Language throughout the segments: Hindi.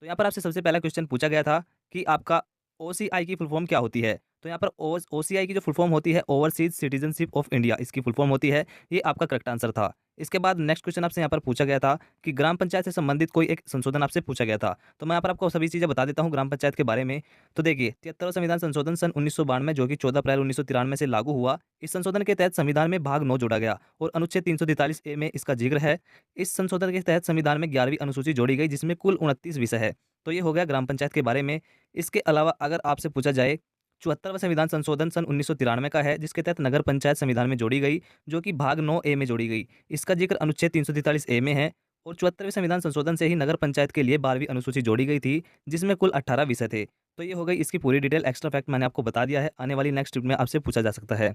तो यहाँ पर आपसे सबसे पहला क्वेश्चन पूछा गया था कि आपका ओसीआई की फुल फॉर्म क्या होती है? तो यहाँ पर ओसीआई की जो फुल फॉर्म होती है ओवरसीज़ सिटीज़नशिप ऑफ इंडिया, इसकी फुल फॉर्म होती है। ये आपका करेक्ट आंसर था। इसके बाद नेक्स्ट क्वेश्चन आपसे यहाँ पर पूछा गया था कि ग्राम पंचायत से संबंधित कोई एक संशोधन आपसे पूछा गया था। तो मैं यहाँ पर आपको सभी चीज़ें बता देता हूँ ग्राम पंचायत के बारे में। तो देखिए 73वां संविधान संशोधन सन 1992 जो कि 14 अप्रैल 1993 से लागू हुआ। इस संशोधन के तहत संविधान में भाग 9 जोड़ा गया और अनुच्छेद 343 ए में इसका जिक्र है। इस संशोधन के तहत संविधान में 11वीं अनुसूची जोड़ी गई जिसमें कुल 29 विषय है। तो ये हो गया ग्राम पंचायत के बारे में। इसके अलावा अगर आपसे पूछा जाए 74वां संविधान संशोधन सन 1993 का है जिसके तहत नगर पंचायत संविधान में जोड़ी गई जो कि भाग 9 ए में जोड़ी गई। इसका जिक्र अनुच्छेद 343 ए में है और 74वें संविधान संशोधन से ही नगर पंचायत के लिए 12वीं अनुसूची जोड़ी गई थी जिसमें कुल 18 विषय थे। तो ये हो गई इसकी पूरी डिटेल। एक्स्ट्रा फैक्ट मैंने आपको बता दिया है, आने वाली नेक्स्ट ट्रिप में आपसे पूछा जा सकता है।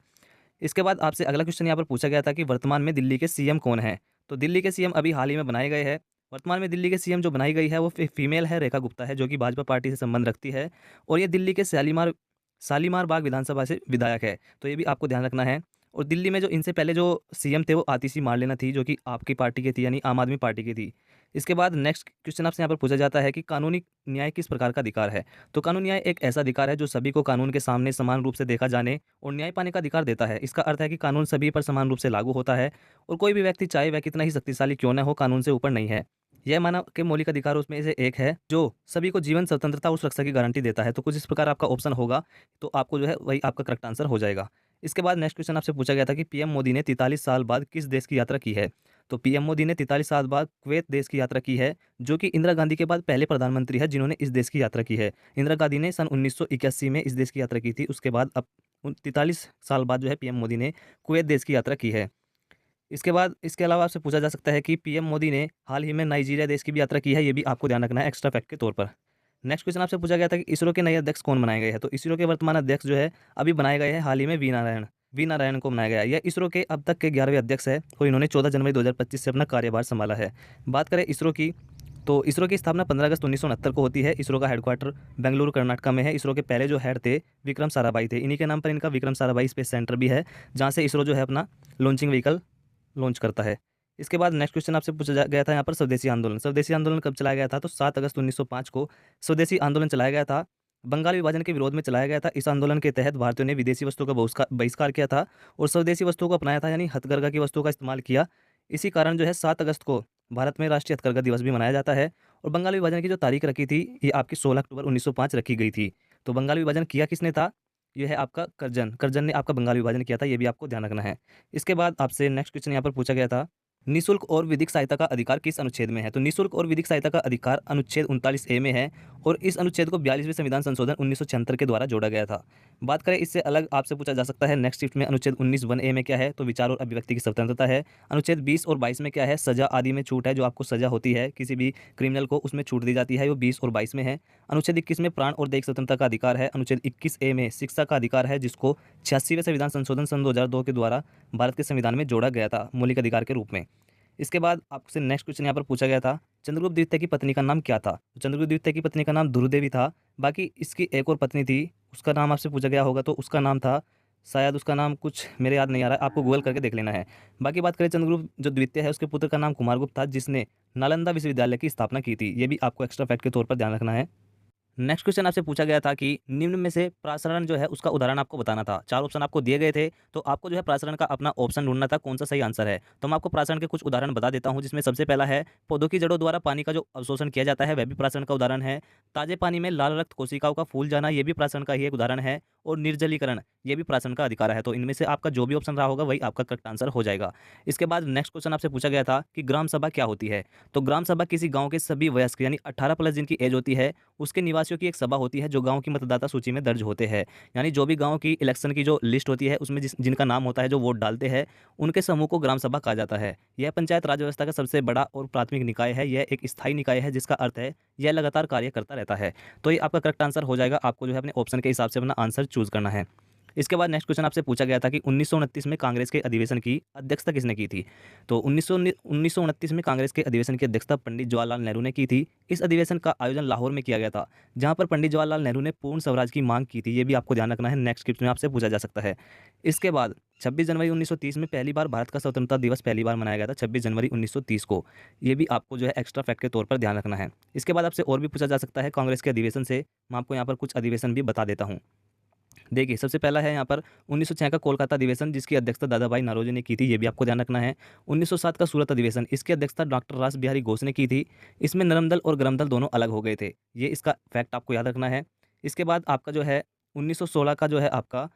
इसके बाद आपसे अगला क्वेश्चन यहाँ पर पूछा गया था कि वर्तमान में दिल्ली के सीएम कौन हैं? तो दिल्ली के सीएम अभी हाल ही में बनाए गए हैं। वर्तमान में दिल्ली के सीएम जो बनाई गई है वो फीमेल है, रेखा गुप्ता है, जो कि भाजपा पार्टी से संबंध रखती है और ये दिल्ली के शालीमार शालीमार बाग विधानसभा से विधायक है। तो ये भी आपको ध्यान रखना है। और दिल्ली में जो इनसे पहले जो सीएम थे वो आतिशी मारलेना थी जो कि आपकी पार्टी की थी, यानी आम आदमी पार्टी की थी। इसके बाद नेक्स्ट क्वेश्चन आपसे यहाँ पर पूछा जाता है कि कानूनी न्याय किस प्रकार का अधिकार है? तो कानूनी न्याय एक ऐसा अधिकार है जो सभी को कानून के सामने समान रूप से देखा जाने और न्याय पाने का अधिकार देता है। इसका अर्थ है कि कानून सभी पर समान रूप से लागू होता है और कोई भी व्यक्ति चाहे वह कितना ही शक्तिशाली क्यों न हो कानून से ऊपर नहीं है। यह मानव के मौलिक अधिकार उसमें से एक है जो सभी को जीवन स्वतंत्रता और सुरक्षा की गारंटी देता है। तो कुछ इस प्रकार आपका ऑप्शन होगा, तो आपको जो है वही आपका करेक्ट आंसर हो जाएगा। इसके बाद नेक्स्ट क्वेश्चन आपसे पूछा गया था कि पीएम मोदी ने 43 साल बाद किस देश की यात्रा की है? तो पीएम मोदी ने 43 साल बाद कुवैत देश की यात्रा की है, जो कि इंदिरा गांधी के बाद पहले प्रधानमंत्री है जिन्होंने इस देश की यात्रा की है। इंदिरा गांधी ने सन 1981 में इस देश की यात्रा की थी। उसके बाद अब 43 साल बाद जो है पीएम मोदी ने कुवैत देश की यात्रा की है। इसके बाद इसके अलावा आपसे पूछा जा सकता है कि पीएम मोदी ने हाल ही में नाइजीरिया देश की भी यात्रा की है, ये भी आपको ध्यान रखना है एक्स्ट्रा फैक्ट के तौर पर। नेक्स्ट क्वेश्चन आपसे पूछा गया था कि इसरो के नए अध्यक्ष कौन बनाए गए हैं? तो इसरो के वर्तमान अध्यक्ष जो है अभी बनाए गए हैं हाल ही में वी नारायण को बनाया गया है। यह इसरो के अब तक के 11वें अध्यक्ष है और इन्होंने 14 जनवरी 2025 से अपना कार्यभार संभाला है। बात करें इसरो की, तो इसरो की स्थापना 15 अगस्त 1969 को होती है। इसरो का हेडक्वार्टर बेंगलुरु कर्नाटक में है। इसरो के पहले जो हेड थे विक्रम साराभाई थे, इन्हीं के नाम पर इनका विक्रम साराभाई स्पेस सेंटर भी है जहाँ से इसरो जो है अपना लॉन्चिंग व्हीकल लॉन्च करता है। इसके बाद नेक्स्ट क्वेश्चन आपसे पूछा गया था यहाँ पर स्वदेशी आंदोलन। स्वदेशी आंदोलन कब चलाया गया था? तो 7 अगस्त 1905 को स्वदेशी आंदोलन चलाया गया था। बंगाल विभाजन के विरोध में चलाया गया था। इस आंदोलन के तहत भारतीयों ने विदेशी वस्तुओं का बहिष्कार किया था और स्वदेशी वस्तुओं को अपनाया था, यानी हथकरघा की वस्तुओं का इस्तेमाल किया। इसी कारण जो है 7 अगस्त को भारत में राष्ट्रीय हथकरघा दिवस भी मनाया जाता है। और बंगाल विभाजन की जो तारीख रखी थी ये आपकी 16 अक्टूबर 1905 रखी गई थी। तो बंगाल विभाजन किया किसने था? ये है आपका कर्जन ने आपका बंगाल विभाजन किया था, ये भी आपको ध्यान रखना है। इसके बाद आपसे नेक्स्ट क्वेश्चन यहाँ पर पूछा गया था, निःशुल्क और विधिक सहायता का अधिकार किस अनुच्छेद में है? तो निःशुल्क और विधिक सहायता का अधिकार अनुच्छेद 39 ए में है और इस अनुच्छेद को 42वें संविधान संशोधन 1976 के द्वारा जोड़ा गया था। बात करें इससे अलग आपसे पूछा जा सकता है नेक्स्ट शिफ्ट में अनुच्छेद 19(1)(a) में क्या है? तो विचार और अभिव्यक्ति की स्वतंत्रता है। अनुच्छेद 20 और 22 में क्या है? सजा आदि में छूट है। जो आपको सजा होती है किसी भी क्रिमिनल को उसमें छूट दी जाती है, वो 20 और 22 में है। अनुच्छेद 21 में प्राण और दैहिक स्वतंत्रता का अधिकार है। अनुच्छेद 21(a) में शिक्षा का अधिकार है जिसको 86वें संविधान संशोधन सन 2002 के द्वारा भारत के संविधान में जोड़ा गया था मौलिक अधिकार के रूप में। इसके बाद आपसे नेक्स्ट क्वेश्चन यहाँ पर पूछा गया था, चंद्रगुप्त द्वितीय की पत्नी का नाम क्या था? तो चंद्रगुप्त द्वितीय की पत्नी का नाम दुर्देवी था। बाकी इसकी एक और पत्नी थी, उसका नाम आपसे पूछा गया होगा, तो उसका नाम था, शायद उसका नाम कुछ मेरे याद नहीं आ रहा है, आपको गूगल करके देख लेना है। बाकी बात करें चंद्रगुप्त जो द्वितीय है उसके पुत्र का नाम कुमारगुप्त था जिसने नालंदा विश्वविद्यालय की स्थापना की थी। ये भी आपको एक्स्ट्रा फैक्ट के तौर पर ध्यान रखना है। नेक्स्ट क्वेश्चन आपसे पूछा गया था कि निम्न में से प्रासरण जो है उसका उदाहरण आपको बताना था। 4 ऑप्शन आपको दिए गए थे, तो आपको जो है प्रासरण का अपना ऑप्शन ढूंढना था कौन सा सही आंसर है। तो मैं आपको प्रासरण के कुछ उदाहरण बता देता हूं, जिसमें सबसे पहला है पौधों की जड़ों द्वारा पानी का जो अवशोषण किया जाता है वह भी प्रासरण का उदाहरण है। ताजे पानी में लाल रक्त कोशिकाओं का फूल जाना, ये भी प्रासरण का ही एक उदाहरण है। और निर्जलीकरण, ये भी प्रासरण का अधिकार है। तो इनमें से आपका जो भी ऑप्शन रहा होगा वही आपका करेक्ट आंसर हो जाएगा। इसके बाद नेक्स्ट क्वेश्चन आपसे पूछा गया था कि ग्राम सभा क्या होती है? तो ग्राम सभा किसी गांव के सभी वयस्क यानी 18 प्लस जिनकी एज होती है उसके निवासियों की एक सभा होती है जो गांव की मतदाता सूची में दर्ज होते हैं। यानी जो भी गांव की इलेक्शन की जो लिस्ट होती है उसमें जिनका नाम होता है, जो वोट डालते हैं, उनके समूह को ग्राम सभा कहा जाता है। यह पंचायत राज व्यवस्था का सबसे बड़ा और प्राथमिक निकाय है। यह एक स्थायी निकाय है जिसका अर्थ है यह लगातार कार्य करता रहता है। तो ये आपका करेक्ट आंसर हो जाएगा। आपको जो है अपने ऑप्शन के हिसाब से अपना आंसर चूज करना है। इसके बाद नेक्स्ट क्वेश्चन आपसे पूछा गया था कि 1929 में कांग्रेस के अधिवेशन की अध्यक्षता किसने की थी? तो 1929 में कांग्रेस के अधिवेशन की अध्यक्षता पंडित जवाहरलाल नेहरू ने की थी। इस अधिवेशन का आयोजन लाहौर में किया गया था, जहां पर पंडित जवाहरलाल नेहरू ने पूर्ण स्वराज की मांग की थी। ये भी आपको ध्यान रखना है, नेक्स्ट क्लिप में आपसे पूछा जा सकता है। इसके बाद 26 जनवरी 1930 में पहली बार भारत का स्वतंत्रता दिवस पहली बार मनाया गया था, 26 जनवरी 1930 को। ये भी आपको जो है एक्स्ट्रा फैक्ट के तौर पर ध्यान रखना है। इसके बाद आपसे और भी पूछा जा सकता है कांग्रेस के अधिवेशन से। मैं आपको यहाँ पर कुछ अधिवेशन भी बता देता हूँ। देखिए, सबसे पहला है यहाँ पर 1906 का कोलकाता अधिवेशन, जिसकी अध्यक्षता दादा भाई नौरोजी ने की थी, ये भी आपको ध्यान रखना है। 1907 का सूरत अधिवेशन, इसकी अध्यक्षता डॉक्टर रास बिहारी घोष ने की थी। इसमें नरम दल और गरम दल दोनों अलग हो गए थे, ये इसका फैक्ट आपको याद रखना है। इसके बाद आपका जो है 1916 का जो है आपका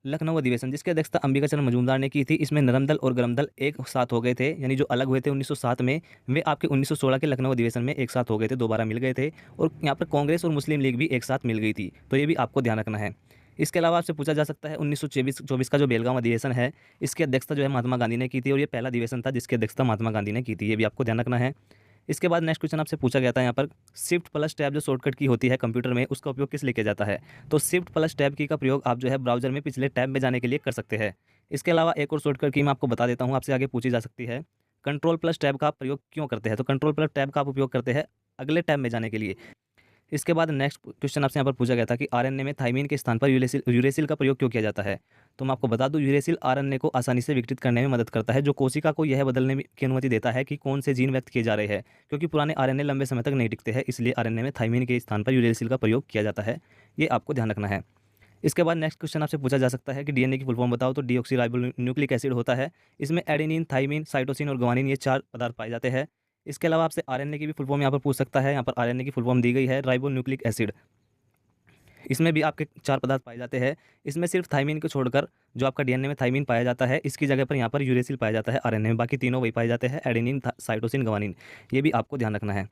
लखनऊ अधिवेशन, जिसकी अध्यक्षता अंबिका चरण मजूमदार ने की थी। इसमें नरम दल और गरम दल एक साथ हो गए थे, यानी जो अलग हुए थे 1907 में, वे आपके 1916 के लखनऊ अधिवेशन में एक साथ हो गए थे, दोबारा मिल गए थे। और यहाँ पर कांग्रेस और मुस्लिम लीग भी एक साथ मिल गई थी, तो ये भी आपको ध्यान रखना है। इसके अलावा आपसे पूछा जा सकता है 1924 का जो बेलगाम अधिवेशन है, इसकी अध्यक्षता जो है महात्मा गांधी ने की थी, और ये पहला अधिवेशन था जिसकी अध्यक्षता महात्मा गांधी ने की थी, ये भी आपको ध्यान रखना है। इसके बाद नेक्स्ट क्वेश्चन आपसे पूछा गया था यहाँ पर, शिफ्ट प्लस टैब जो शॉर्टकट की होती है कंप्यूटर में, उसका उपयोग किस लिए किया जाता है? तो शिफ्ट प्लस टैब की का प्रयोग आप जो है ब्राउजर में पिछले टैब में जाने के लिए कर सकते हैं। इसके अलावा एक और शॉर्टकट की मैं आपको बता देता हूँ, आपसे आगे पूछी जा सकती है, कंट्रोल प्लस टैब का प्रयोग क्यों करते हैं? तो कंट्रोल प्लस टैब का आप उपयोग करते हैं अगले टैब में जाने के लिए। इसके बाद नेक्स्ट क्वेश्चन आपसे यहाँ पर पूछा गया था कि आरएनए में थाइमीन के स्थान पर यूरेसिल का प्रयोग क्यों किया जाता है? तो मैं आपको बता दूं, यूरेसिल आरएनए को आसानी से विकसित करने में मदद करता है, जो कोशिका को यह बदलने की अनुमति देता है कि कौन से जीन व्यक्त किए जा रहे हैं, क्योंकि पुराने आरएनए लंबे समय तक नहीं टिकते हैं, इसलिए आरएनए में थाइमीन के स्थान पर यूरेसिल का प्रयोग किया जाता है, ये आपको ध्यान रखना है। इसके बाद नेक्स्ट क्वेश्चन आपसे पूछा जा सकता है कि डीएनए की फुल फॉर्म बताओ, तो डीऑक्सीराइबोन्यूक्लिक एसिड होता है। इसमें एडेनिन, थाइमिन, साइटोसिन और ग्वानिन, ये 4 पदार्थ पाए जाते हैं। इसके अलावा आपसे आरएनए की भी फुल फॉर्म यहाँ पर पूछ सकता है। यहाँ पर आरएनए की फुल फॉर्म दी गई है राइबोन्यूक्लिक एसिड। इसमें भी आपके 4 पदार्थ पाए जाते हैं। इसमें सिर्फ थाइमिन को छोड़कर जो आपका डीएनए में थाइमिन पाया जाता है, इसकी जगह पर यहाँ पर यूरेसिल पाया जाता है आरएनए में, बाकी तीनों वही पाए जाते हैं, एडेनिन, साइटोसिन, ग्वानिन, ये भी आपको ध्यान रखना है।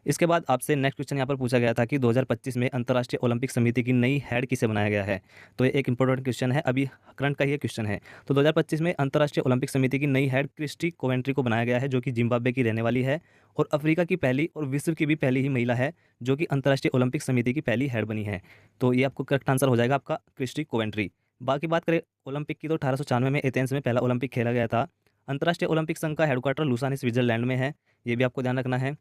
इसके बाद आपसे नेक्स्ट क्वेश्चन यहाँ पर पूछा गया था कि 2025 में अंतर्राष्ट्रीय ओलंपिक समिति की नई हेड किसे बनाया गया है? तो ये एक इंपॉर्टेंट क्वेश्चन है, अभी करंट का ये क्वेश्चन है। तो 2025 में अंतर्राष्ट्रीय ओलंपिक समिति की नई हेड क्रिस्टी कोवेंट्री को बनाया गया है, जो कि जिम्बाब्वे की रहने वाली है, और अफ्रीका की पहली और विश्व की भी पहली ही महिला है जो कि अंतर्राष्ट्रीय ओलंपिक समिति की पहली हेड बनी है। तो ये आपको करेक्ट आंसर हो जाएगा आपका क्रिस्टी कोवेंट्री। बाकी बात करें ओलंपिक की, तो 1896 में एथेंस में पहला ओलंपिक खेला गया था। अंतर्राष्ट्रीय ओलंपिक संघ का हेडक्वार्टर लुसाने स्विट्जरलैंड में है, ये भी आपको ध्यान रखना है।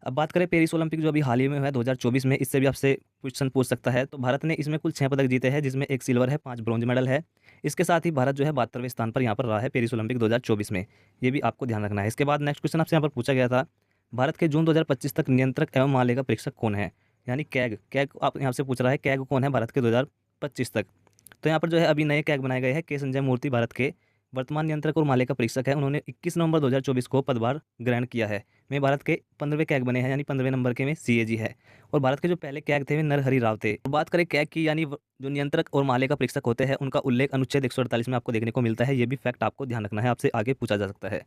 अब बात करें पेरिस ओलंपिक जो अभी हाल ही में हुआ है 2024 में, इससे भी आपसे क्वेश्चन पूछ सकता है। तो भारत ने इसमें कुल 6 पदक जीते हैं, जिसमें 1 सिल्वर है, 5 ब्रॉन्ज मेडल है। इसके साथ ही भारत जो है 72वें स्थान पर यहाँ पर रहा है पेरिस ओलंपिक 2024 में, ये भी आपको ध्यान रखना है। इसके बाद नेक्स्ट क्वेश्चन आपसे यहाँ पर पूछा गया था, भारत के जून 2025 तक नियंत्रक एवं मालिका परीक्षक कौन है? यानी कैग आप यहाँ से पूछ रहा है, कैग कौन है भारत के 2025 तक? तो यहाँ पर जो है अभी नए कैग बनाए गए हैं। के संजय मूर्ति भारत के वर्तमान नियंत्रक और मालिका परीक्षक है। उन्होंने 21 नवंबर 2024 को पदभार ग्रहण किया है। में भारत के 15वें कैग बने हैं, यानी 15वें नंबर के में सीएजी है। और भारत के जो पहले कैग थे वे नरहरि राव थे। और बात करें कैग की, यानी जो नियंत्रक और मालिका परीक्षक होते हैं, उनका उल्लेख अनुच्छेद 148 में आपको देखने को मिलता है। ये भी फैक्ट आपको ध्यान रखना है, आपसे आगे पूछा जा सकता है।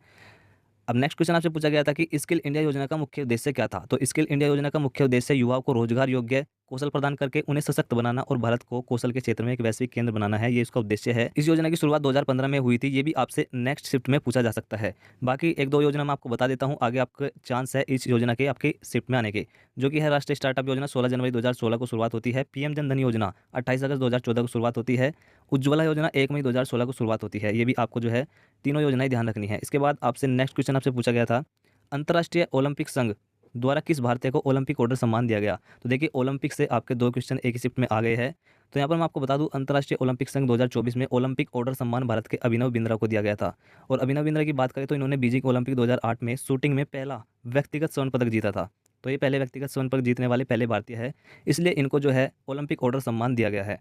अब नेक्स्ट क्वेश्चन आपसे पूछा गया था कि स्किल इंडिया योजना का मुख्य उद्देश्य क्या था? तो स्किल इंडिया योजना का मुख्य उद्देश्य युवाओं को रोजगार योग्य कौशल प्रदान करके उन्हें सशक्त बनाना और भारत को कौशल के क्षेत्र में एक वैश्विक केंद्र बनाना है, ये इसका उद्देश्य है। इस योजना की शुरुआत 2015 में हुई थी, ये भी आपसे नेक्स्ट शिफ्ट में पूछा जा सकता है। बाकी 1-2 योजना मैं आपको बता देता हूँ, आगे आपके चांस है इस योजना के आपके शिफ्ट में आने के, जो कि है राष्ट्रीय स्टार्टअप योजना 16 जनवरी 2016 को शुरुआत होती है। पीएम जन धन योजना 28 अगस्त 2014 को शुरुआत होती है। उज्ज्वला योजना 1 मई 2016 को शुरुआत होती है। ये भी आपको जो है तीनों योजनाएं ध्यान रखनी है। इसके बाद आपसे नेक्स्ट क्वेश्चन आपसे पूछा गया था, अंतर्राष्ट्रीय ओलंपिक संघ द्वारा किस भारतीय को ओलंपिक ऑर्डर सम्मान दिया गया? तो देखिए, ओलंपिक से आपके 2 क्वेश्चन एक ही शिफ्ट में आ गए हैं। तो यहाँ पर मैं आपको बता दूं, अंतर्राष्ट्रीय ओलंपिक संघ 2024 में ओलंपिक ऑर्डर सम्मान भारत के अभिनव बिंद्रा को दिया गया था। और अभिनव बिंद्रा की बात करें तो इन्होंने बीजिंग ओलंपिक 2008 में शूटिंग में पहला व्यक्तिगत स्वर्ण पदक जीता था। तो ये पहले व्यक्तिगत स्वर्ण पदक जीतने वाले पहले भारतीय है, इसलिए इनको जो है ओलंपिक ऑर्डर सम्मान दिया गया है।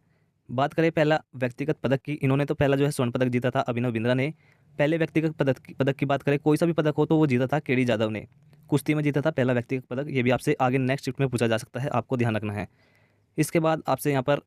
बात करें पहला व्यक्तिगत पदक की, इन्होंने तो पहला जो है स्वर्ण पदक जीता था अभिनव बिंद्रा ने। पहले व्यक्तिगत पदक की बात करें, कोई सा भी पदक हो तो वो जीता था केडी जाधव ने, कुश्ती में जीता था पहला व्यक्तिगत पदक। ये भी आपसे आगे नेक्स्ट शिफ्ट में पूछा जा सकता है, आपको ध्यान रखना है। इसके बाद आपसे यहाँ पर,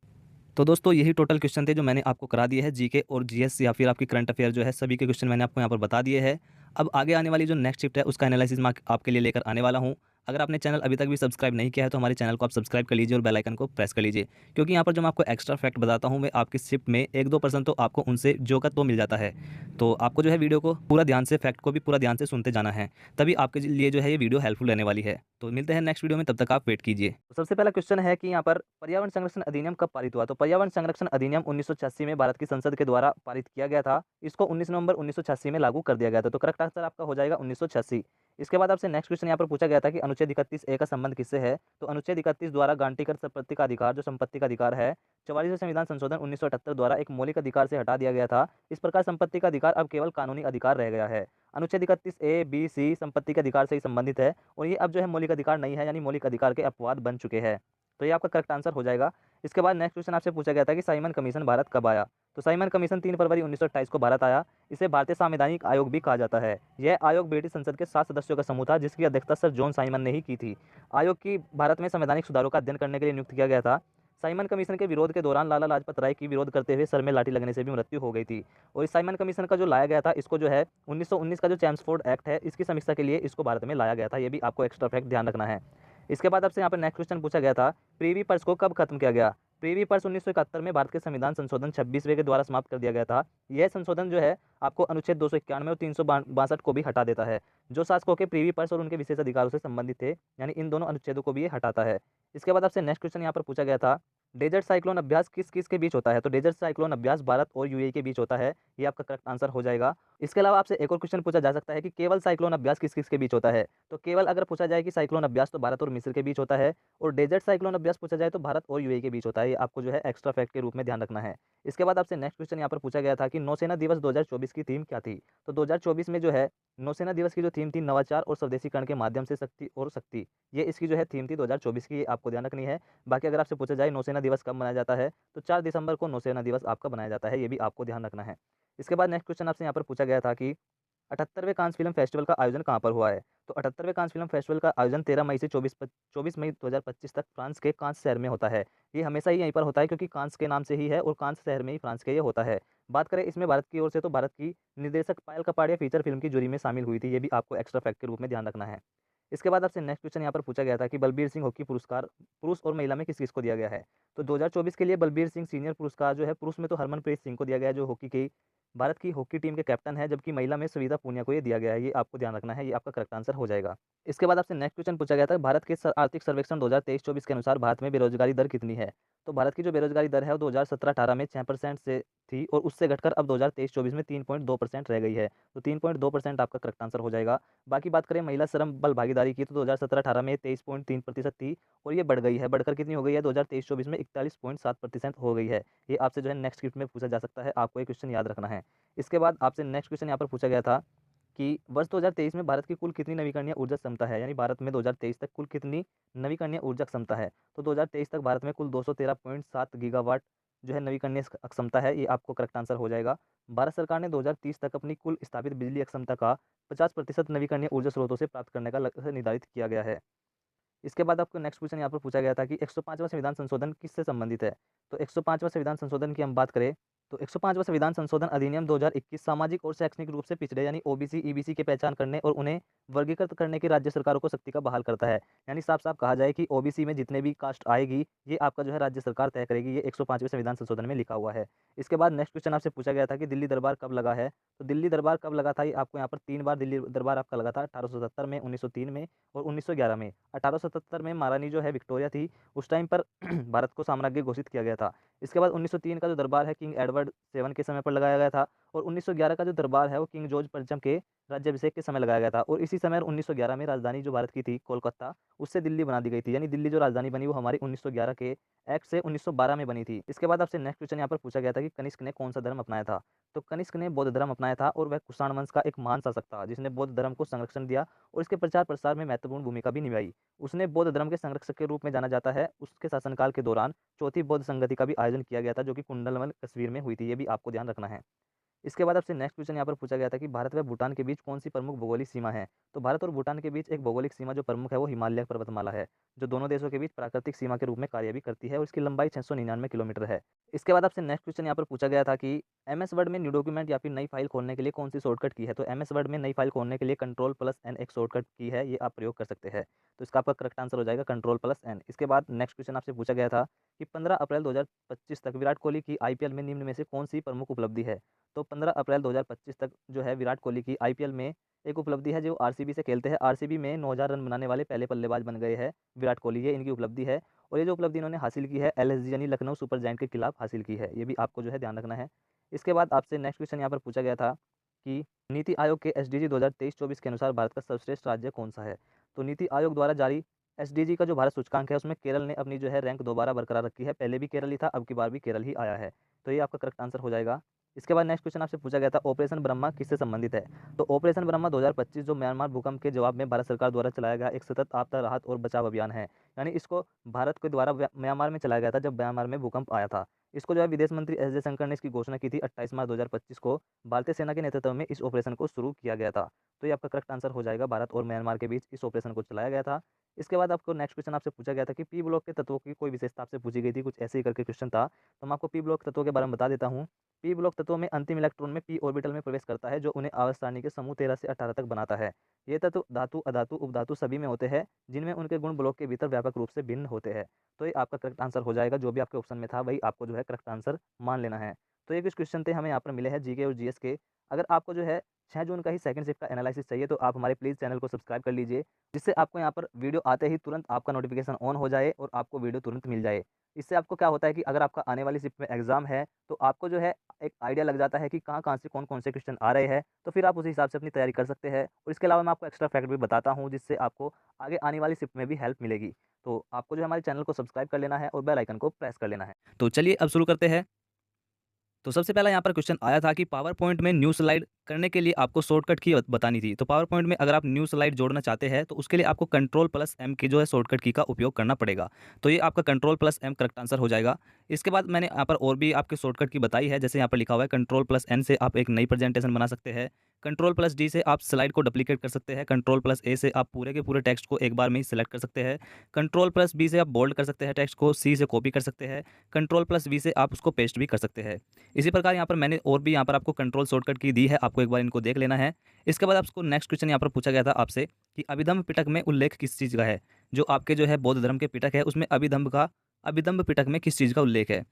तो दोस्तों यही टोटल क्वेश्चन थे जो मैंने आपको करा दिए हैं। जीके और जीएस या फिर आपकी करंट अफेयर जो है, सभी के क्वेश्चन मैंने आपको यहाँ पर बता दिए हैं। अब आगे आने वाली जो नेक्स्ट शिफ्ट है उसका एनालिसिस मैं आपके लिए लेकर आने वाला हूँ। अगर आपने चैनल अभी तक भी सब्सक्राइब नहीं किया है तो हमारे चैनल को आप सब्सक्राइब कर लीजिए और बेल आइकन को प्रेस कर लीजिए, क्योंकि यहाँ पर जो मैं आपको एक्स्ट्रा फैक्ट बताता हूँ, मैं आपकी शिफ्ट में 1-2% तो आपको उनसे जोकर तो मिल जाता है। तो आपको जो है वीडियो को पूरा ध्यान से, फैक्ट को भी पूरा ध्यान से सुनते जाना है, तभी आपके लिए जो है ये वीडियो हेल्पफुल रहने वाली है। तो मिलते हैं नेक्स्ट वीडियो में, तब तक आप वेट कीजिए। तो सबसे पहला क्वेश्चन है कि यहाँ पर पर्यावरण संरक्षण अधिनियम कब पारित हुआ? तो पर्यावरण संरक्षण अधिनियम 1986 में भारत की संसद के द्वारा पारित किया गया था। इसको 19 नवंबर 1986 में लागू कर दिया गया था। तो करेक्ट आंसर आपका हो जाएगा 1986। इसके बाद आपसे नेक्स्ट क्वेश्चन यहाँ पर पूछा गया था कि अनुच्छेद 31A का संबंध किससे है? तो अनुच्छेद 31 द्वारा गारंटीकृत संपत्ति का अधिकार, जो संपत्ति का अधिकार है, 44वें संविधान संशोधन 1978 द्वारा एक मौलिक अधिकार से हटा दिया गया था। इस प्रकार संपत्ति का अधिकार अब केवल कानूनी अधिकार रह गया है। अनुच्छेद 31A, B, C संपत्ति के अधिकार से ही संबंधित है और ये अब जो है मौलिक अधिकार नहीं है, यानी मौलिक अधिकार के अपवाद बन चुके हैं। तो ये आपका करेक्ट आंसर हो जाएगा। इसके बाद नेक्स्ट क्वेश्चन आपसे पूछा गया था कि साइमन कमीशन भारत कब आया? तो साइमन कमीशन 3 फरवरी 1928 को भारत आया। इसे भारतीय संवैधानिक आयोग भी कहा जाता है। यह आयोग ब्रिटिश संसद के 7 सदस्यों का समूह था, जिसकी अध्यक्षता सर जॉन साइमन ने ही की थी। आयोग की भारत में संवैधानिक सुधारों का अध्ययन करने के लिए नियुक्त किया गया था। साइमन कमीशन के विरोध के दौरान लाला लाजपत राय की विरोध करते हुए सर में लाठी लगने से भी मृत्यु हो गई थी। और इस साइमन कमीशन का जो लाया गया था, इसको जो है 1919 का जो चैम्सफोर्ड एक्ट है, इसकी समीक्षा के लिए इसको भारत में लाया गया था। ये भी आपको एक्स्ट्रा फैक्ट ध्यान रखना है। इसके बाद आपसे यहाँ पर नेक्स्ट क्वेश्चन पूछा गया था, प्रीवी पर्स को कब खत्म किया गया? प्रीवी पर्स 1971 में भारत के संविधान संशोधन 26वें के द्वारा समाप्त कर दिया गया था। यह संशोधन जो है आपको अनुच्छेद 291 और 362 को भी हटा देता है, जो शासकों के प्रीवी पर्स और उनके विशेष अधिकारों से संबंधित थे, यानी इन दोनों अनुच्छेदों को भी ये हटाता है। इसके बाद आपसे नेक्स्ट क्वेश्चन यहाँ पर पूछा गया था, डेजर्ट साइक्लोन अभ्यास किस किस के बीच होता है? तो डेजर्ट साइक्लोन अभ्यास भारत और यूएई के बीच होता है। ये आपका करेक्ट आंसर हो जाएगा। इसके अलावा आपसे एक और क्वेश्चन पूछा जा सकता है कि केवल साइक्लोन अभ्यास किस किस के बीच होता है? तो केवल अगर पूछा जाए कि साइक्लोन अभ्यास तो भारत और मिस्र के बीच होता है, और डेजर्ट साइक्लोन अभ्यास पूछा जाए तो भारत और यूएई के बीच होता है। ये आपको जो है एक्स्ट्रा फैक्ट के रूप में ध्यान रखना है। इसके बाद आपसे नेक्स्ट क्वेश्चन यहाँ पर पूछा गया था कि नौसेना दिवस 2024 की थीम क्या थी? तो 2024 में जो है नौसेना दिवस की जो थीम थी, नवाचार और स्वदेशीकरण के माध्यम से शक्ति और शक्ति, ये इसकी जो है थीम थी 2024 की। ये आपको ध्यान रखनी है। बाकी अगर आपसे पूछा जाए नौसेना दिवस कब मनाया जाता है, तो 4 दिसंबर को नौसेना दिवस आपका बनाया जाता है। ये भी आपको ध्यान रखना है। इसके बाद नेक्स्ट क्वेश्चन आपसे यहाँ पर पूछा गया था कि 78वें कांस फिल्म फेस्टिवल का आयोजन कहाँ पर हुआ है? तो 78वें कांस फिल्म फेस्टिवल का आयोजन 13 मई से 24 मई 2025 तक फ्रांस के कांस शहर में होता है। ये हमेशा ही यहीं पर होता है, क्योंकि कांस के नाम से ही है और कांस शहर में ही फ्रांस के ये होता है। बात करें इसमें भारत की ओर से, तो भारत की निर्देशक पायल कपाड़िया फीचर फिल्म की जूरी में शामिल हुई थी। ये भी आपको एक्स्ट्रा फैक्ट के रूप में ध्यान रखना है। इसके बाद आपसे नेक्स्ट क्वेश्चन यहाँ पर पूछा गया था कि बलबीर सिंह हॉकी पुरस्कार पुरुष और महिला में किस किस को दिया गया है? तो 2024 के लिए बलबीर सिंह सीनियर पुरस्कार जो है पुरुष में तो हरमनप्रीत सिंह को दिया गया है, जो हॉकी की भारत की हॉकी टीम के कैप्टन है, जबकि महिला में सविता पूनिया को ये दिया गया है। ये आपको ध्यान रखना है। ये आपका करेक्ट आंसर हो जाएगा। इसके बाद आपसे नेक्स्ट क्वेश्चन पूछा गया था, भारत के आर्थिक सर्वेक्षण 2023-24 के अनुसार भारत में बेरोजगारी दर कितनी है? तो भारत की जो बेरोजगारी दर है वो 2017-18 में 6% से थी, और उससे घटकर अब 2023-24 में 3.2% रह गई है। तो 3.2% आपका करेक्ट आंसर हो जाएगा। बाकी बात करें महिला श्रम बल भागीदारी की, तो 2017-18 में 23.3% थी, और ये बढ़ गई है। बढ़कर कितनी हो गई है? 2023-24 में 41.7% हो गई है। ये आपसे जो है नेक्स्ट स्क्रिप्ट में पूछा जा सकता है। आपको ये क्वेश्चन याद रखना है। इसके बाद आपसे नेक्स्ट क्वेश्चन यहाँ पर पूछा गया था कि वर्ष 2023 में भारत की कुल कितनी नवीकरणीय ऊर्जा क्षमता है? यानी भारत में 2023 तक कुल कितनी नवीकरणीय ऊर्जा क्षमता है? तो 2023 तक भारत में कुल 213.7 गीगावाट जो है नवीकरणीय क्षमता है। ये आपको करेक्ट आंसर हो जाएगा। भारत सरकार ने 2030 तक अपनी कुल स्थापित बिजली क्षमता का 50% नवीकरणीय ऊर्जा स्रोतों से प्राप्त करने का लक्ष्य निर्धारित किया गया है। इसके बाद आपको नेक्स्ट क्वेश्चन यहाँ पर पूछा गया था कि 105वां संविधान संशोधन किससे संबंधित है? तो 105वां संविधान संशोधन की हम बात करें, तो 105वां संविधान संशोधन अधिनियम 2021 सामाजिक और शैक्षणिक रूप से पिछड़े यानी ओबीसी ईबीसी की पहचान करने और उन्हें वर्गीकृत करने की राज्य सरकारों को शक्ति का बहाल करता है। यानी साफ साफ कहा जाए कि ओबीसी में जितने भी कास्ट आएगी, ये आपका जो है राज्य सरकार तय करेगी। ये 105वें संविधान संशोधन में लिखा हुआ है। इसके बाद नेक्स्ट क्वेश्चन आपसे पूछा गया था कि दिल्ली दरबार कब लगा है? तो दिल्ली दरबार कब लगा था, ये आपको यहाँ पर 3 बार दिल्ली दरबार आपका लगा था, 1870 में, 1903 में और 1911 में। 1877 में महारानी जो है विक्टोरिया थी, उस टाइम पर भारत को साम्राज्य घोषित किया गया था। इसके बाद 1903 का जो दरबार है किंग एडवर्ड 7 के समय पर लगाया गया था, और 1911 का जो दरबार है वो किंग जॉर्ज पंचम के राज्याभिषेक के समय लगाया गया था। और इसी समय 1911 में राजधानी जो भारत की थी कोलकाता, उससे दिल्ली बना दी गई थी। यानी दिल्ली जो राजधानी बनी वो हमारी 1911 के एक्ट से 1912 में बनी थी। इसके बाद आपसे नेक्स्ट क्वेश्चन यहाँ पर पूछा गया था कि कनिष्क ने कौन सा धर्म अपनाया था? तो कनिष्क ने बौद्ध धर्म अपनाया था, और वह कुषाण वंश का एक महान शासक था, जिसने बौद्ध धर्म को संरक्षण दिया और इसके प्रचार प्रसार में महत्वपूर्ण भूमिका भी निभाई। उसने बौद्ध धर्म के संरक्षक के रूप में जाना जाता है। उसके शासनकाल के दौरान चौथी बौद्ध संगति का भी आयोजन किया गया था, जो कि कुंडलवन कश्मीर में हुई थी। ये भी आपको ध्यान रखना है। इसके बाद आपसे नेक्स्ट क्वेश्चन यहाँ पर पूछा गया था कि भारत व भूटान के बीच कौन सी प्रमुख भौगोलिक सीमा है? तो भारत और भूटान के बीच एक भौगोलिक सीमा जो प्रमुख है वो हिमालय पर्वतमाला है, जो दोनों देशों के बीच प्राकृतिक सीमा के रूप में कार्य भी करती है, और इसकी लंबाई 699 किलोमीटर है। इसके बाद आपसे नेक्स्ट क्वेश्चन यहाँ पर पूछा गया था कि एमएस वर्ड में न्यू डॉक्यूमेंट या फिर नई फाइल खोलने के लिए कौन सी शॉर्टकट की है? तो एमएस वर्ड में नई फाइल खोलने के लिए Ctrl+N एक शॉर्टकट की है, ये आप प्रयोग कर सकते हैं। तो इसका आपका करेक्ट आंसर हो जाएगा Ctrl+N। इसके बाद नेक्स्ट क्वेश्चन आपसे पूछा गया था कि 15 अप्रैल 2025 तक विराट कोहली की आईपीएल में निम्न में से कौन सी प्रमुख उपलब्धि है? तो 15 अप्रैल 2025 तक जो है विराट कोहली की आईपीएल में एक उपलब्धि है, जो आरसीबी से खेलते हैं। आरसीबी में 9000 रन बनाने वाले पहले बल्लेबाज बन गए हैं विराट कोहली, ये इनकी उपलब्धि है। और ये जो उपलब्धि इन्होंने हासिल की है एलएसजी यानी लखनऊ सुपर जायंट के खिलाफ हासिल की है। ये भी आपको जो है ध्यान रखना है। इसके बाद आपसे नेक्स्ट क्वेश्चन यहाँ पर पूछा गया था कि नीति आयोग के एसडीजी 2023-24 के अनुसार भारत का सर्वश्रेष्ठ राज्य कौन सा है? तो नीति आयोग द्वारा जारी एसडीजी का जो भारत सूचकांक है उसमें केरल ने अपनी जो है रैंक दोबारा बरकरार रखी है। पहले भी केरल ही था, अब की बार भी केरल ही आया है। तो ये आपका करेक्ट आंसर हो जाएगा। इसके बाद नेक्स्ट क्वेश्चन आपसे पूछा गया था ऑपरेशन ब्रह्मा किससे संबंधित है। तो ऑपरेशन ब्रह्मा 2025 जो म्यांमार भूकंप के जवाब में भारत सरकार द्वारा चलाया गया एक सतत आपदा राहत और बचाव अभियान है। यानी इसको भारत के द्वारा म्यांमार में चलाया गया था जब म्यांमार में भूकंप आया था। इसको जो है विदेश मंत्री एस जयशंकर ने इसकी घोषणा की थी 28 मार्च 2025 को। भारतीय सेना के नेतृत्व में इस ऑपरेशन को शुरू किया गया था। तो ये आपका करेक्ट आंसर हो जाएगा। भारत और म्यांमार के बीच इस ऑपरेशन को चलाया गया था। इसके बाद आपको नेक्स्ट क्वेश्चन आपसे पूछा गया था कि पी ब्लॉक के तत्वों की कोई विशेषता आपसे पूछी गई थी, कुछ ऐसे ही करके क्वेश्चन था। तो मैं आपको पी ब्लॉक तत्वों के बारे में बता देता हूँ। पी ब्लॉक तत्वों में अंतिम इलेक्ट्रॉन में पी ऑर्बिटल में प्रवेश करता है जो उन्हें आवर्त सारणी के समूह 13 से 18 तक बनाता है। ये तत्व धातु, अधातु, उपधातु सभी में होते हैं जिनमें उनके गुण ब्लॉक के भीतर व्यापक रूप से भिन्न होते हैं। तो ये आपका करेक्ट आंसर हो जाएगा। जो भी आपके ऑप्शन में था वही आपको जो है करेक्ट आंसर मान लेना है। तो ये कुछ क्वेश्चन थे हमें यहाँ पर मिले हैं जीके और जीएस के। अगर आपको जो है 6 जून का ही सेकंड शिफ्ट का एनालिसिस चाहिए तो आप हमारे प्लीज़ चैनल को सब्सक्राइब कर लीजिए, जिससे आपको यहाँ पर वीडियो आते ही तुरंत आपका नोटिफिकेशन ऑन हो जाए और आपको वीडियो तुरंत मिल जाए। इससे आपको क्या होता है कि अगर आपका आने वाली शिफ्ट में एग्जाम है तो आपको जो है एक आइडिया लग जाता है कि कहाँ से कौन से क्वेश्चन आ रहे हैं, तो फिर आप उस हिसाब से अपनी तैयारी कर सकते हैं। और इसके अलावा मैं आपको एक्स्ट्रा फैक्ट भी बताता हूँ जिससे आपको आगे आने वाली शिफ्ट में भी हेल्प मिलेगी। तो आपको जो है हमारे चैनल को सब्सक्राइब कर लेना है और बेल आइकन को प्रेस कर लेना है। तो चलिए अब शुरू करते हैं। तो सबसे पहला यहाँ पर क्वेश्चन आया था कि पावर पॉइंट में न्यू स्लाइड करने के लिए आपको शॉर्टकट की बतानी थी। तो पावर पॉइंट में अगर आप न्यू स्लाइड जोड़ना चाहते हैं तो उसके लिए आपको कंट्रोल+M की जो है शॉर्टकट की का उपयोग करना पड़ेगा। तो ये आपका कंट्रोल+M करेक्ट आंसर हो जाएगा। इसके बाद मैंने यहाँ पर और भी आपके शॉर्टकट की बताई है, जैसे यहाँ पर लिखा हुआ है कंट्रोल+N से आप एक नई प्रेजेंटेशन बना सकते हैं। कंट्रोल+D से आप स्लाइड को डुप्लीकेट कर सकते हैं। कंट्रोल+A से आप पूरे के पूरे टेक्स्ट को एक बार में ही सिलेक्ट कर सकते हैं। कंट्रोल+B से आप बोल्ड कर सकते हैं टेक्स्ट को। C से कॉपी कर सकते हैं। कंट्रोल+V से आप उसको पेस्ट भी कर सकते हैं। इसी प्रकार यहाँ पर मैंने और भी यहाँ पर आपको कंट्रोल शॉर्टकट की दी है, आपको एक बार इनको देख लेना है। इसके बाद आपको नेक्स्ट क्वेश्चन यहाँ पर पूछा गया था आपसे कि अभिधम्म पिटक में उल्लेख किस चीज़ का है। जो आपके जो है बौद्ध धर्म के पिटक है उसमें अभिधम्म पिटक में किस चीज़ का उल्लेख है।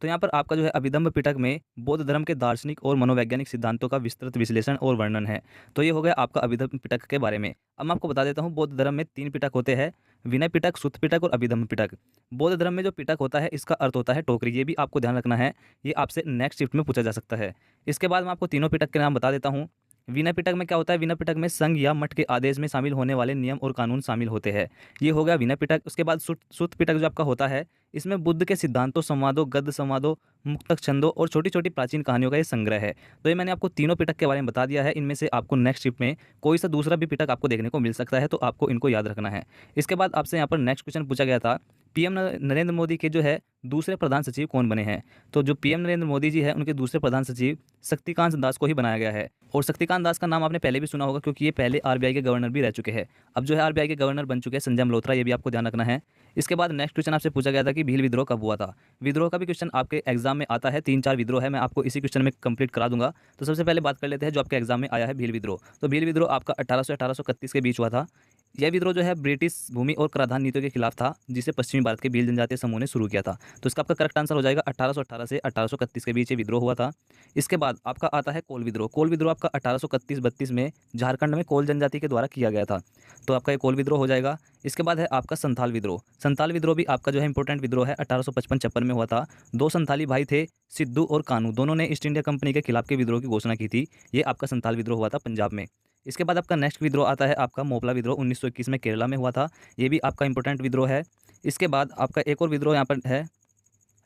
तो यहाँ पर आपका जो है अभिधम्म पिटक में बौद्ध धर्म के दार्शनिक और मनोवैज्ञानिक सिद्धांतों का विस्तृत विश्लेषण और वर्णन है। तो ये हो गया आपका अभिधम्म पिटक के बारे में। अब मैं आपको बता देता हूँ बौद्ध धर्म में 3 पिटक होते हैं, विनय पिटक, सुत्त पिटक और अभिधम्म पिटक। बौद्ध धर्म में जो पिटक होता है इसका अर्थ होता है टोकरी, ये भी आपको ध्यान रखना है, ये आपसे नेक्स्ट शिफ्ट में पूछा जा सकता है। इसके बाद मैं आपको तीनों पिटक के नाम बता देता हूँ। विनय पिटक में क्या होता है, विनय पिटक में संघ या मठ के आदेश में शामिल होने वाले नियम और कानून शामिल होते हैं, ये हो गया विनय पिटक। उसके बाद सुत्त पिटक जो आपका होता है इसमें बुद्ध के सिद्धांतों, संवादों, गद्य संवादों, मुक्तक छंदों और छोटी छोटी प्राचीन कहानियों का ये संग्रह है। तो ये मैंने आपको तीनों पिटक के बारे में बता दिया है। इनमें से आपको नेक्स्ट शिफ्ट में कोई सा दूसरा भी पिटक आपको देखने को मिल सकता है, तो आपको इनको याद रखना है। इसके बाद आपसे यहाँ पर नेक्स्ट क्वेश्चन पूछा गया था पीएम नरेंद्र मोदी के जो है दूसरे प्रधान सचिव कौन बने हैं। तो जो पीएम नरेंद्र मोदी जी है उनके दूसरे प्रधान सचिव शक्तिकांत दास को ही बनाया गया है। और शक्तिकांत दास का नाम आपने पहले भी सुना होगा क्योंकि ये पहले आरबीआई के गवर्नर भी रह चुके हैं। अब जो है आरबीआई के गवर्नर बन चुके हैं संजय मल्होत्रा, ये भी आपको ध्यान रखना है। इसके बाद नेक्स्ट क्वेश्चन आपसे पूछा गया था कि भील विद्रोह कब हुआ था। विद्रोह का भी क्वेश्चन आपके एग्जाम में आता है, 3-4 विद्रोह है, मैं आपको इसी क्वेश्चन में कंप्लीट करा दूंगा। तो सबसे पहले बात कर लेते हैं जो आपके एग्जाम में आया है भील विद्रोह। तो भील विद्रोह आपका 1800-1831 के बीच हुआ था। यह विद्रोह जो है ब्रिटिश भूमि और कराधान नीतियों के खिलाफ था, जिसे पश्चिमी भारत के भील जनजातीय समूह ने शुरू किया था। तो इसका आपका करेक्ट आंसर हो जाएगा 1818 से 1831 के बीच ये विद्रोह हुआ था। इसके बाद आपका आता है कोल विद्रोह। कोल विद्रोह आपका 1831-32 में झारखंड में कोल जनजाति के द्वारा किया गया था, तो आपका ये कोल विद्रोह हो जाएगा। इसके बाद है आपका संथाल विद्रोह। संथाल विद्रोह भी आपका जो है इंपॉर्टेंट विद्रोह है, 1855-56 में हुआ था। 2 संथाली भाई थे, सिद्धू और कानू, दोनों ने ईस्ट इंडिया कंपनी के खिलाफ के विद्रोह की घोषणा की थी। ये आपका संथाल विद्रोह हुआ था पंजाब में। इसके बाद आपका नेक्स्ट विद्रोह आता है आपका मोपला विद्रोह, 1921 में केरला में हुआ था। ये भी आपका इंपॉर्टेंट विद्रोह है। इसके बाद आपका एक और विद्रोह यहाँ पर है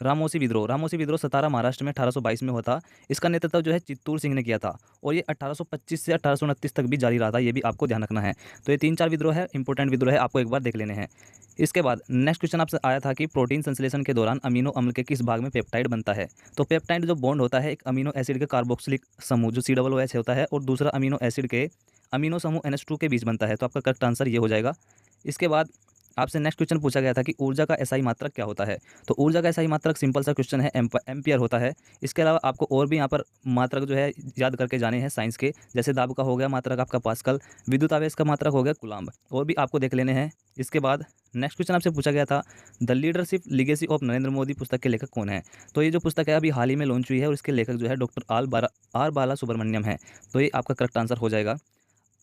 रामोसी विद्रोह। रामोसी विद्रोह सतारा महाराष्ट्र में 1822 में हुआ था। इसका नेतृत्व जो है चित्तूर सिंह ने किया था और ये 1825 से 1829 तक भी जारी रहा था, ये भी आपको ध्यान रखना है। तो ये 3-4 विद्रोह है, इंपॉर्टेंट विद्रोह है, आपको एक बार देख लेने हैं। इसके बाद नेक्स्ट क्वेश्चन आपसे आया था कि प्रोटीन संश्लेषण के दौरान अमीनो अम्ल के किस भाग में पेप्टाइड बनता है। तो पेप्टाइड जो बॉन्ड होता है एक अमीनो एसिड के कार्बोक्सिलिक समूह जो COOH होता है और दूसरा अमीनो एसिड के अमीनो समूह NH2 के बीच बनता है, तो आपका करेक्ट आंसर ये हो जाएगा। इसके बाद आपसे नेक्स्ट क्वेश्चन पूछा गया था कि ऊर्जा का एसआई मात्रक क्या होता है। तो ऊर्जा का एसआई मात्रक सिंपल सा क्वेश्चन है, एम्पियर होता है। इसके अलावा आपको और भी यहाँ पर मात्रक जो है याद करके जाने हैं साइंस के, जैसे दाब का हो गया मात्रक आपका पास्कल, विद्युत आवेश का मात्रक हो गया कुलाम्ब, और भी आपको देख लेने हैं। इसके बाद नेक्स्ट क्वेश्चन आपसे पूछा गया था the leadership legacy of Narendra Modi पुस्तक के लेखक कौन है। तो ये जो पुस्तक है अभी हाल ही में लॉन्च हुई है और इसके लेखक जो है डॉक्टर आर बाला सुब्रमण्यम है, तो ये आपका करेक्ट आंसर हो जाएगा।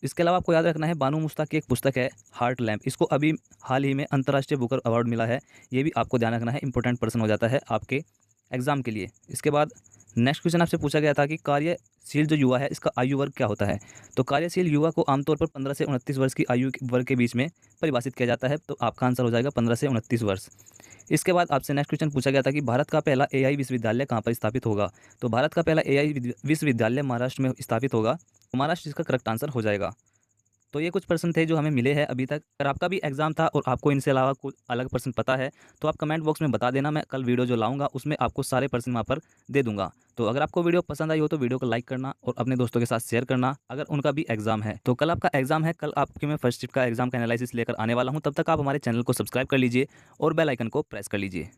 इसके अलावा आपको याद रखना है बानू मुश्ताक की एक पुस्तक है हार्ट लैम्प, इसको अभी हाल ही में अंतर्राष्ट्रीय बुकर अवार्ड मिला है, ये भी आपको ध्यान रखना है, इंपॉर्टेंट पर्सन हो जाता है आपके एग्जाम के लिए। इसके बाद नेक्स्ट क्वेश्चन आपसे पूछा गया था कि कार्यशील जो युवा है इसका आयु वर्ग क्या होता है। तो कार्यशील युवा को आमतौर पर 15 से 29 वर्ष की आयु वर्ग के बीच में परिभाषित किया जाता है। तो आपका आंसर हो जाएगा 15 से 29 वर्ष। इसके बाद आपसे नेक्स्ट क्वेश्चन पूछा गया था कि भारत का पहला एआई विश्वविद्यालय कहाँ पर स्थापित होगा। तो भारत का पहला एआई विश्वविद्यालय महाराष्ट्र में स्थापित होगा। तो महाराष्ट्र इसका करेक्ट आंसर हो जाएगा। तो ये कुछ प्रश्न थे जो हमें मिले हैं अभी तक। अगर आपका भी एग्जाम था और आपको इनसे अलावा कुछ अलग प्रश्न पता है तो आप कमेंट बॉक्स में बता देना। मैं कल वीडियो जो लाऊंगा उसमें आपको सारे प्रश्न वहाँ पर दे दूंगा। तो अगर आपको वीडियो पसंद आई हो तो वीडियो को लाइक करना और अपने दोस्तों के साथ शेयर करना अगर उनका भी एग्जाम है। तो कल आपका एग्जाम है, कल आपके मैं फर्स्ट शिफ्ट का एग्जाम का एनालिसिस लेकर आने वाला हूँ। तब तक आप हमारे चैनल को सब्सक्राइब कर लीजिए और बेल आइकन को प्रेस कर लीजिए।